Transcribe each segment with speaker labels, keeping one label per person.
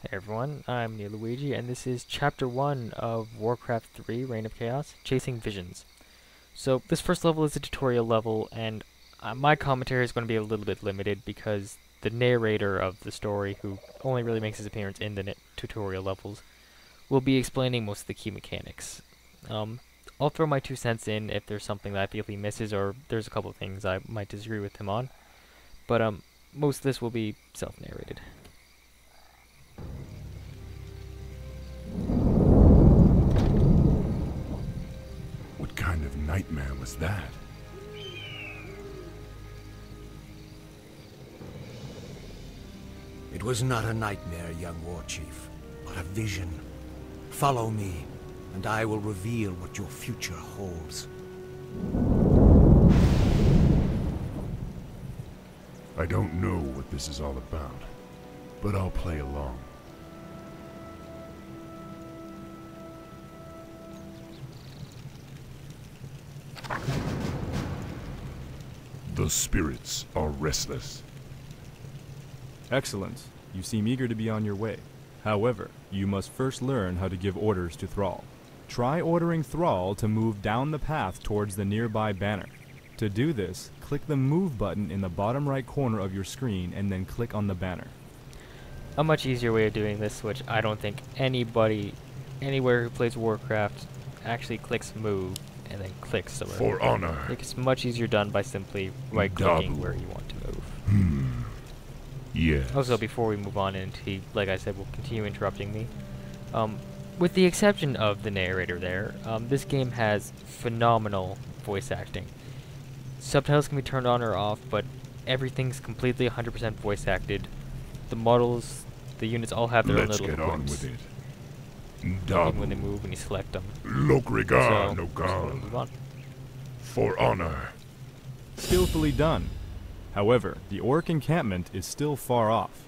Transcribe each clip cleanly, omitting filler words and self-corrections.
Speaker 1: Hey everyone, I'm TheNeoLuigi, and this is Chapter 1 of Warcraft 3, Reign of Chaos, Chasing Visions. So, this first level is a tutorial level, and my commentary is going to be a little bit limited because the narrator of the story, who only really makes his appearance in the tutorial levels, will be explaining most of the key mechanics. I'll throw my 2 cents in if there's something that I feel he misses, or there's a couple of things I might disagree with him on, but most of this will be self-narrated.
Speaker 2: What kind of nightmare was that?
Speaker 3: It was not a nightmare, young war chief, but a vision. Follow me, and I will reveal what your future holds.
Speaker 2: I don't know what this is all about, but I'll play along. The spirits are restless.
Speaker 4: Excellent. You seem eager to be on your way. However, you must first learn how to give orders to Thrall. Try ordering Thrall to move down the path towards the nearby banner. To do this, click the Move button in the bottom right corner of your screen and then click on the banner.
Speaker 1: A much easier way of doing this, which I don't think anybody anywhere who plays Warcraft actually clicks Move and then clicks somewhere.
Speaker 2: For honor.
Speaker 1: I think it's much easier done by simply right-clicking where you want to move.
Speaker 2: Yes.
Speaker 1: Also, before we move on, and he, like I said, will continue interrupting me. With the exception of the narrator there, this game has phenomenal voice acting. Subtitles can be turned on or off, but everything's completely 100% voice acted. The models, the units all have their own little
Speaker 2: Let's get on
Speaker 1: quips.
Speaker 2: with it.
Speaker 1: Even when they move, when you select them.
Speaker 2: Lokrigar no
Speaker 1: Move
Speaker 2: gal.
Speaker 1: on.
Speaker 2: For honor.
Speaker 4: Skillfully done. However, the orc encampment is still far off.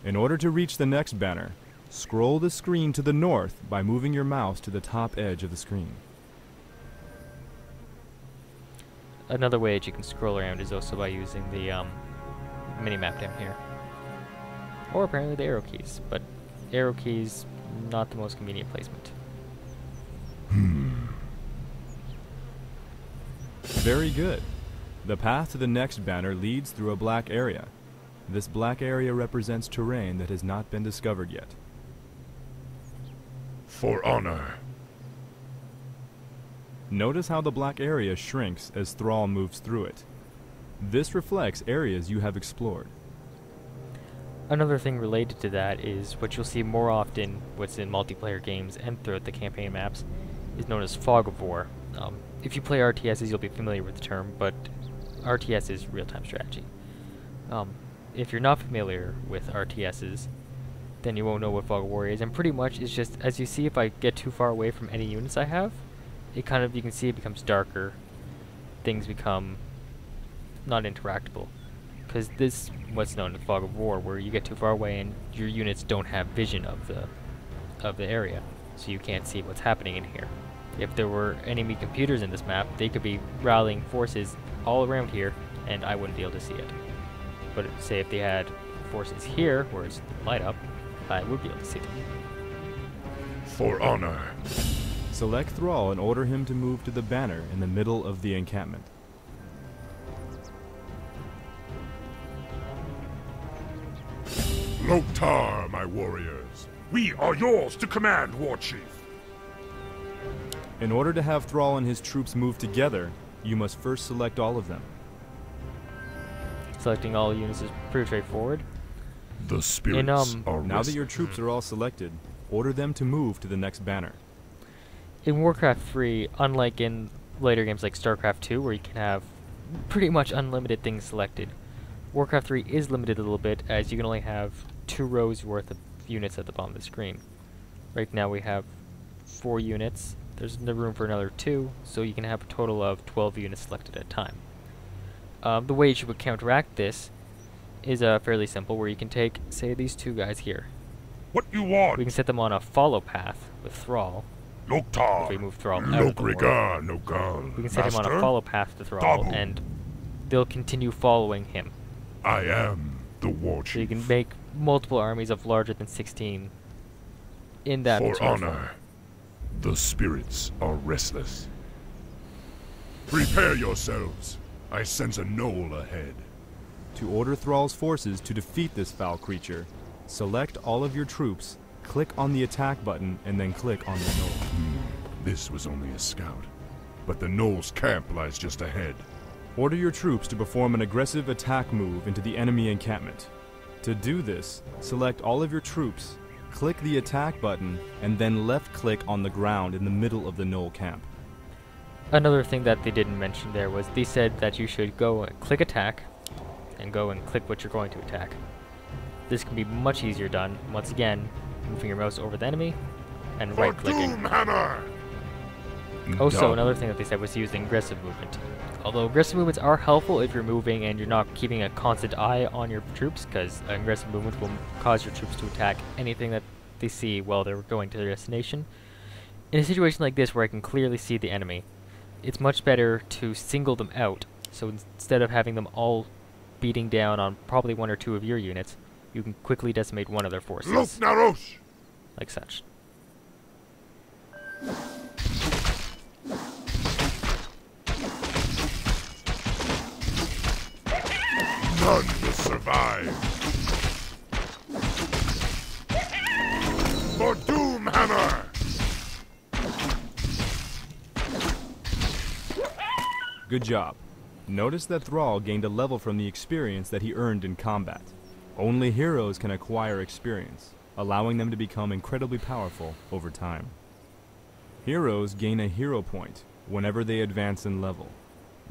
Speaker 4: In order to reach the next banner, scroll the screen to the north by moving your mouse to the top edge of the screen.
Speaker 1: Another way that you can scroll around is also by using the mini-map down here. Or apparently the arrow keys, but arrow keys, not the most convenient placement.
Speaker 4: Very good. The path to the next banner leads through a black area. This black area represents terrain that has not been discovered yet.
Speaker 2: For honor.
Speaker 4: Notice how the black area shrinks as Thrall moves through it. This reflects areas you have explored.
Speaker 1: Another thing related to that is what you'll see more often, what's in multiplayer games and throughout the campaign maps, is known as Fog of War. If you play RTSs, you'll be familiar with the term, but RTS is real-time strategy. If you're not familiar with RTSs, then you won't know what Fog of War is, and pretty much it's just, as you see, if I get too far away from any units I have, it kind of, you can see it becomes darker, things become not interactable. Because this, what's known as Fog of War, where you get too far away and your units don't have vision of the area, so you can't see what's happening in here. If there were enemy computers in this map, they could be rallying forces all around here, and I wouldn't be able to see it. But say if they had forces here, where it's light up, I would be able to see them.
Speaker 2: For honor.
Speaker 4: Select Thrall and order him to move to the banner in the middle of the encampment.
Speaker 2: Loktar, my warriors. We are yours to command, War Chief.
Speaker 4: In order to have Thrall and his troops move together, you must first select all of them.
Speaker 1: Selecting all units is pretty straightforward.
Speaker 2: The spirits are
Speaker 4: Now that your troops are all selected, order them to move to the next banner.
Speaker 1: In Warcraft 3, unlike in later games like StarCraft 2, where you can have pretty much unlimited things selected, Warcraft 3 is limited a little bit, as you can only have 2 rows worth of units at the bottom of the screen. Right now we have 4 units. There's no room for another 2, so you can have a total of 12 units selected at a time. The way you would counteract this is fairly simple, where you can take, say, these 2 guys here.
Speaker 2: What you want?
Speaker 1: We can set them on a follow path with Thrall.
Speaker 2: Loktar.
Speaker 1: If we move Thrall out of the war.
Speaker 2: Lokrigar no gal.
Speaker 1: We can set him on a follow path to Thrall, and they'll continue following him.
Speaker 2: I am the War
Speaker 1: So you
Speaker 2: Chief.
Speaker 1: can make multiple armies of larger than 16 in that
Speaker 2: For
Speaker 1: material form.
Speaker 2: honor, the spirits are restless. Prepare yourselves. I sense a knoll ahead.
Speaker 4: To order Thrall's forces to defeat this foul creature, select all of your troops, click on the attack button, and then click on the knoll.
Speaker 2: This was only a scout, but the knoll's camp lies just ahead.
Speaker 4: Order your troops to perform an aggressive attack move into the enemy encampment. To do this, select all of your troops, click the attack button, and then left-click on the ground in the middle of the knoll camp.
Speaker 1: Another thing that they didn't mention there was they said that you should go and click attack, and go and click what you're going to attack. This can be much easier done, once again, moving your mouse over the enemy, and
Speaker 2: For
Speaker 1: right-clicking.
Speaker 2: Doomhammer!
Speaker 1: Also,
Speaker 2: Double.
Speaker 1: another thing that they said was using aggressive movement. Although aggressive movements are helpful if you're moving and you're not keeping a constant eye on your troops, because aggressive movements will cause your troops to attack anything that they see while they're going to their destination. In a situation like this where I can clearly see the enemy, it's much better to single them out. So instead of having them all beating down on probably one or two of your units, you can quickly decimate one of their forces,
Speaker 2: Narosh!
Speaker 1: like such.
Speaker 2: None will survive. For Doomhammer!
Speaker 4: Good job. Notice that Thrall gained a level from the experience that he earned in combat. Only heroes can acquire experience, allowing them to become incredibly powerful over time. Heroes gain a hero point whenever they advance in level.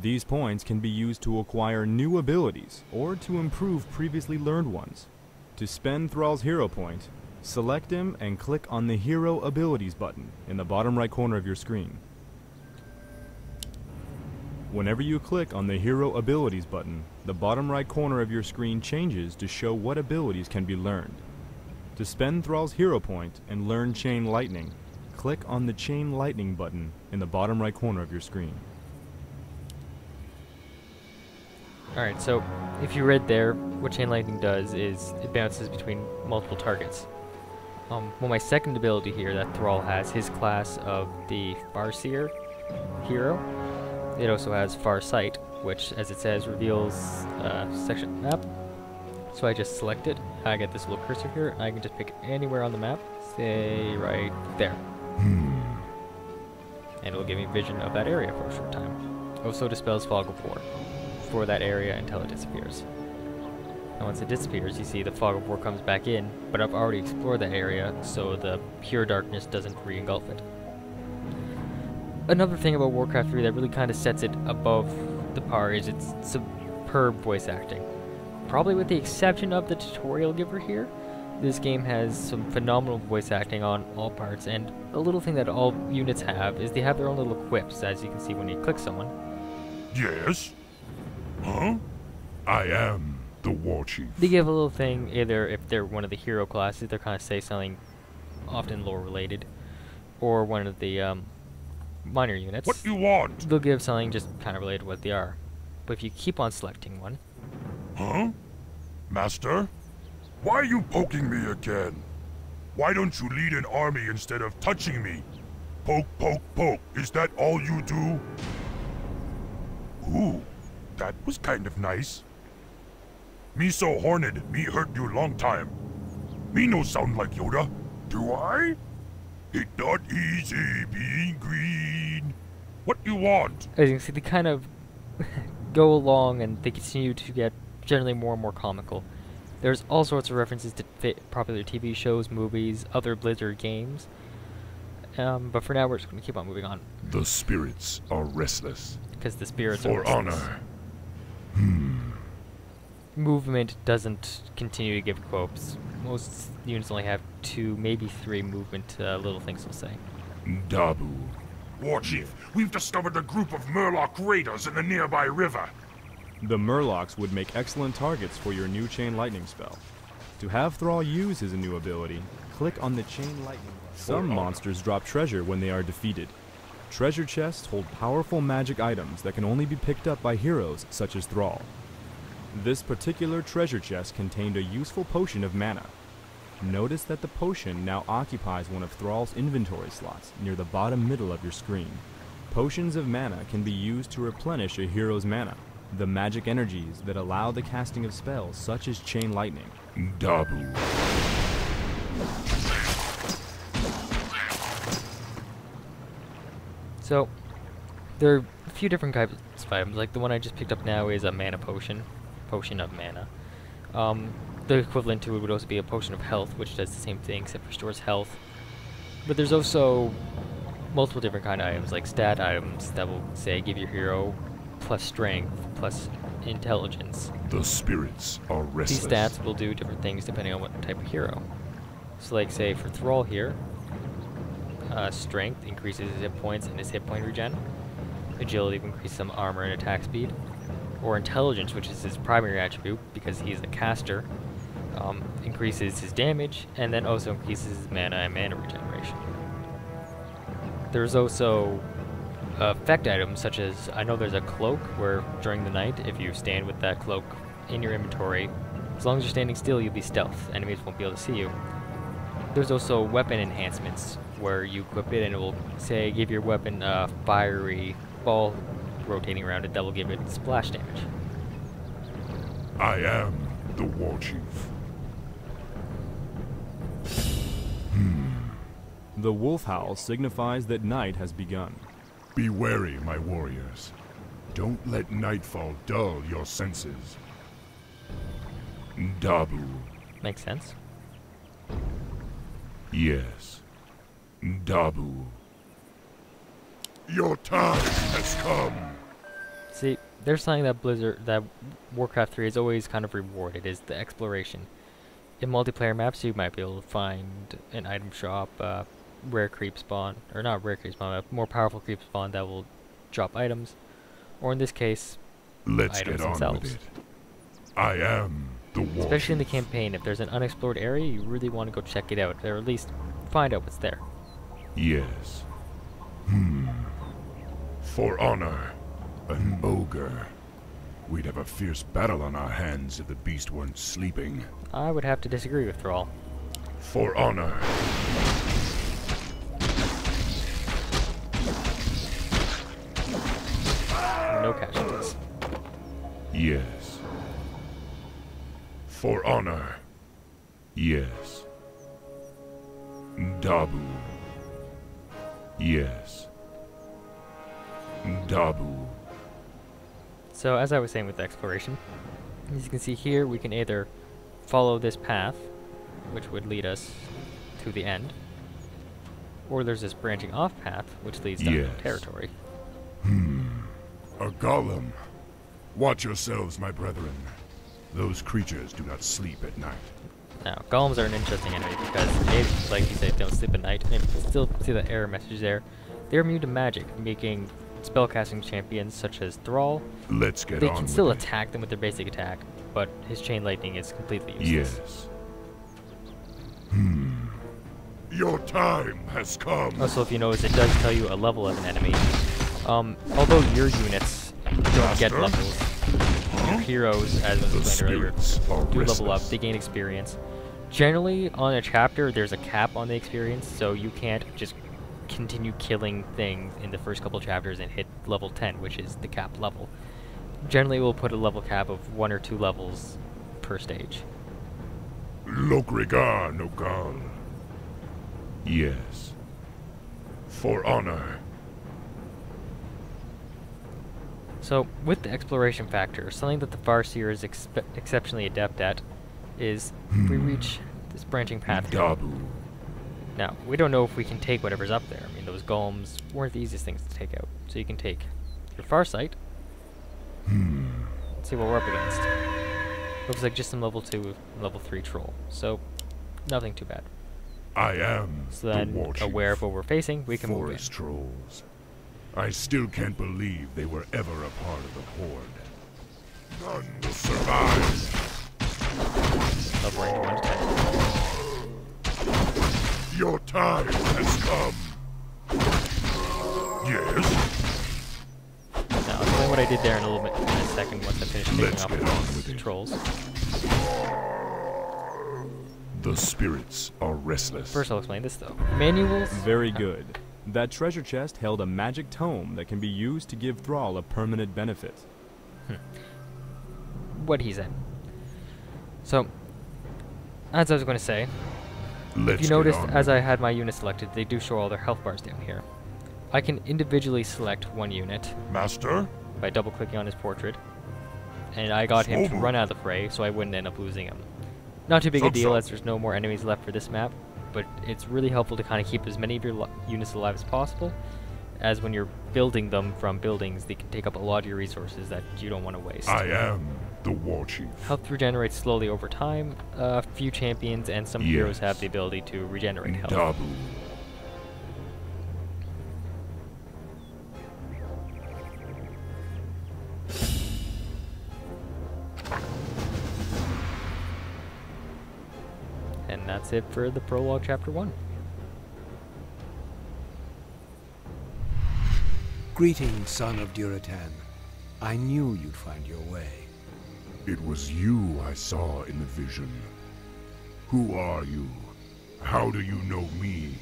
Speaker 4: These points can be used to acquire new abilities or to improve previously learned ones. To spend Thrall's hero point, select him and click on the Hero Abilities button in the bottom right corner of your screen. Whenever you click on the Hero Abilities button, the bottom right corner of your screen changes to show what abilities can be learned. To spend Thrall's hero point and learn Chain Lightning, click on the Chain Lightning button in the bottom right corner of your screen.
Speaker 1: Alright, so if you read there, what Chain Lightning does is it bounces between multiple targets. Well, my second ability here that Thrall has, his class of the Farseer hero, it also has Farsight, which, as it says, reveals section map. So I just select it, I get this little cursor here, I can just pick anywhere on the map, say right there. And it'll give me vision of that area for a short time. Also dispels Fog of War for that area until it disappears. And once it disappears, you see the Fog of War comes back in, but I've already explored that area, so the pure darkness doesn't re-engulf it. Another thing about Warcraft 3 that really kind of sets it above the par is its superb voice acting. Probably with the exception of the tutorial giver here, this game has some phenomenal voice acting on all parts, and a little thing that all units have is they have their own little quips, as you can see when you click someone.
Speaker 2: Yes? Huh? I am the war chief.
Speaker 1: They give a little thing, either if they're one of the hero classes, they're kind of say something often lore related, or one of the minor units.
Speaker 2: What you want?
Speaker 1: They'll give something just kind of related to what they are. But if you keep on selecting one,
Speaker 2: Huh? Master? Why are you poking me again? Why don't you lead an army instead of touching me? Poke, poke, poke. Is that all you do? Ooh, that was kind of nice. Me so horned, me hurt you long time. Me no sound like Yoda, do I? It not easy being green. What you want?
Speaker 1: as you can see, they kind of go along and they continue to get generally more and more comical. There's all sorts of references to popular TV shows, movies, other Blizzard games. But for now, we're just going to keep on moving on,
Speaker 2: The spirits are restless.
Speaker 1: because the spirits are
Speaker 2: For
Speaker 1: restless.
Speaker 2: honor.
Speaker 1: Movement doesn't continue to give quotes. Most units only have 2, maybe 3 movement little things they'll say.
Speaker 2: Dabu.
Speaker 5: War Chief, we've discovered a group of Murloc raiders in the nearby river.
Speaker 4: The Murlocs would make excellent targets for your new Chain Lightning spell. To have Thrall use his new ability, click on the Chain Lightning button. Some monsters drop treasure when they are defeated. Treasure chests hold powerful magic items that can only be picked up by heroes such as Thrall. This particular treasure chest contained a useful potion of mana. Notice that the potion now occupies one of Thrall's inventory slots near the bottom middle of your screen. Potions of mana can be used to replenish a hero's mana, the magic energies that allow the casting of spells such as Chain Lightning.
Speaker 2: Dabu.
Speaker 1: So, there are a few different types of items. Like the one I just picked up now is a mana potion of mana. The equivalent to it would also be a potion of health, which does the same thing except restores health. But there's also multiple different kind of items, like stat items that will say give your hero plus strength, plus intelligence.
Speaker 2: The spirits are restless.
Speaker 1: These stats will do different things depending on what type of hero. So like say for Thrall here, strength increases his hit points and his hit point regen. Agility will increase some armor and attack speed. Or intelligence, which is his primary attribute because he's a caster, increases his damage and then also increases his mana and mana regeneration. There's also effect items such as, I know there's a cloak where during the night if you stand with that cloak in your inventory, as long as you're standing still you'll be stealth, enemies won't be able to see you. There's also weapon enhancements where you equip it and it will say give your weapon a fiery ball rotating around it that will give it splash damage.
Speaker 2: I am the War Chief.
Speaker 4: The wolf howl signifies that night has begun.
Speaker 2: Be wary, my warriors. Don't let nightfall dull your senses. Dabu.
Speaker 1: Makes sense.
Speaker 2: Yes. Dabu. Your time has come.
Speaker 1: See, there's something that Warcraft 3 is always kind of rewarded, is the exploration. In multiplayer maps, you might be able to find an item shop, rare creep spawn, or not rare creep spawn, a more powerful creep spawn that will drop items, or in this case,
Speaker 2: Let's
Speaker 1: items
Speaker 2: get on
Speaker 1: themselves.
Speaker 2: with it. I am the War
Speaker 1: Especially in the
Speaker 2: Chief.
Speaker 1: campaign, if there's an unexplored area, you really want to go check it out, or at least find out what's there.
Speaker 2: Yes. For honor, an ogre. We'd have a fierce battle on our hands if the beast weren't sleeping.
Speaker 1: I would have to disagree with Thrall.
Speaker 2: For honor.
Speaker 1: No casualties.
Speaker 2: Yes. For honor. Yes. Dabu. Yes. Dabu.
Speaker 1: So as I was saying with the exploration, as you can see here, we can either follow this path, which would lead us to the end, or there's this branching off path, which leads down
Speaker 2: Yes.
Speaker 1: to territory.
Speaker 2: A golem. Watch yourselves, my brethren. Those creatures do not sleep at night.
Speaker 1: Now, golems are an interesting enemy because they, like you said, don't sleep at night, and you can still see the error message there. They're immune to magic, making spellcasting champions such as Thrall,
Speaker 2: Let's get
Speaker 1: they
Speaker 2: on
Speaker 1: can
Speaker 2: with
Speaker 1: still
Speaker 2: it.
Speaker 1: attack them with their basic attack, but his chain lightning is completely useless.
Speaker 2: Yes. Your time has come.
Speaker 1: Also, if you notice, it does tell you a level of an enemy. Although your units don't get
Speaker 2: Master?
Speaker 1: levels, your heroes, as was
Speaker 2: The
Speaker 1: explained earlier,
Speaker 2: spirits are
Speaker 1: do level up,
Speaker 2: restless.
Speaker 1: they gain experience. Generally, on a chapter, there's a cap on the experience, so you can't just continue killing things in the first couple chapters and hit level 10, which is the cap level. Generally, we'll put a level cap of 1 or 2 levels per stage.
Speaker 2: Lokrigar Nogal. Yes. For honor.
Speaker 1: So, with the exploration factor, something that the Farseer is exceptionally adept at is we reach this branching path here.
Speaker 2: Dabu.
Speaker 1: Now, we don't know if we can take whatever's up there. I mean, those golems weren't the easiest things to take out. So you can take your Farsight. Let's see what we're up against. Looks like just some level 2, level 3 troll. So, nothing too bad.
Speaker 2: I am
Speaker 1: So
Speaker 2: the
Speaker 1: then,
Speaker 2: War Chief.
Speaker 1: aware of what we're facing, we can move in.
Speaker 2: Forest trolls. I still can't believe they were ever a part of the Horde. None will survive.
Speaker 1: Level range 1 to 10.
Speaker 2: Your time has come. Yes?
Speaker 1: Now, the only what I did there in a little bit in a second once I finish taking
Speaker 2: Let's
Speaker 1: off
Speaker 2: get on with
Speaker 1: the
Speaker 2: it.
Speaker 1: trolls.
Speaker 2: The spirits are restless.
Speaker 1: First I'll explain this though. Manuals...
Speaker 4: Very good. That treasure chest held a magic tome that can be used to give Thrall a permanent benefit.
Speaker 1: What he said. So, as I was going to say,
Speaker 2: Let's
Speaker 1: if you
Speaker 2: get
Speaker 1: noticed,
Speaker 2: on
Speaker 1: as
Speaker 2: with
Speaker 1: I had my unit selected, they do show all their health bars down here. I can individually select one unit
Speaker 2: it. Master?
Speaker 1: by double-clicking on his portrait, and I got him to
Speaker 2: Small
Speaker 1: run out of the fray, so I wouldn't end up losing him. Not too big a deal,
Speaker 2: Sub-sub.
Speaker 1: as there's no more enemies left for this map, but it's really helpful to kind of keep as many of your units alive as possible, as when you're building them from buildings, they can take up a lot of your resources that you don't want to waste.
Speaker 2: I am the war chief.
Speaker 1: Health regenerates slowly over time. A few champions and some heroes have
Speaker 2: Yes.
Speaker 1: the ability to regenerate health.
Speaker 2: Dabu.
Speaker 1: And that's it for the prologue chapter 1.
Speaker 3: Greetings, son of Duratan. I knew you'd find your way.
Speaker 2: It was you I saw in the vision. Who are you? How do you know me?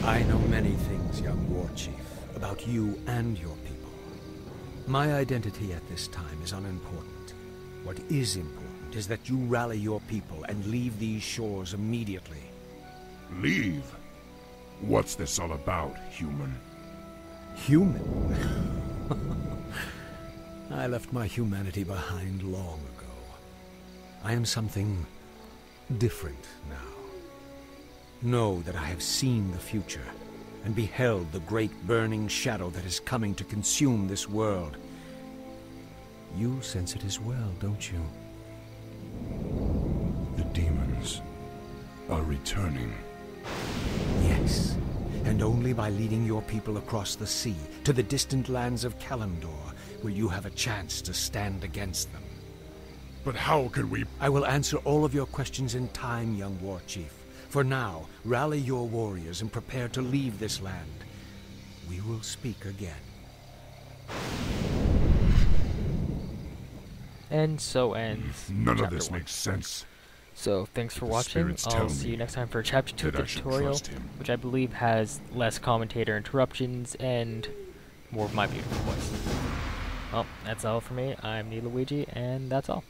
Speaker 3: I know many things, young war chief, about you and your people. My identity at this time is unimportant. What is important is that you rally your people and leave these shores immediately.
Speaker 2: Leave? What's this all about, human?
Speaker 3: Human? I left my humanity behind long ago. I am something different now. Know that I have seen the future and beheld the great burning shadow that is coming to consume this world. You sense it as well, don't you?
Speaker 2: The demons are returning.
Speaker 3: Yes, and only by leading your people across the sea to the distant lands of Kalimdor will you have a chance to stand against them.
Speaker 2: But how can we...
Speaker 3: I will answer all of your questions in time, young war chief. For now, rally your warriors and prepare to leave this land. We will speak again.
Speaker 1: And so ends
Speaker 2: None of
Speaker 1: chapter
Speaker 2: this
Speaker 1: 1.
Speaker 2: makes sense.
Speaker 1: So, thanks for
Speaker 2: The
Speaker 1: watching.
Speaker 2: spirits
Speaker 1: I'll
Speaker 2: tell
Speaker 1: see you
Speaker 2: me
Speaker 1: next time for chapter 2 of
Speaker 2: that
Speaker 1: the
Speaker 2: I should
Speaker 1: tutorial,
Speaker 2: trust him.
Speaker 1: which I believe has less commentator interruptions and more of my beautiful voice. Well, that's all for me. I'm TheNeoLuigi, and that's all.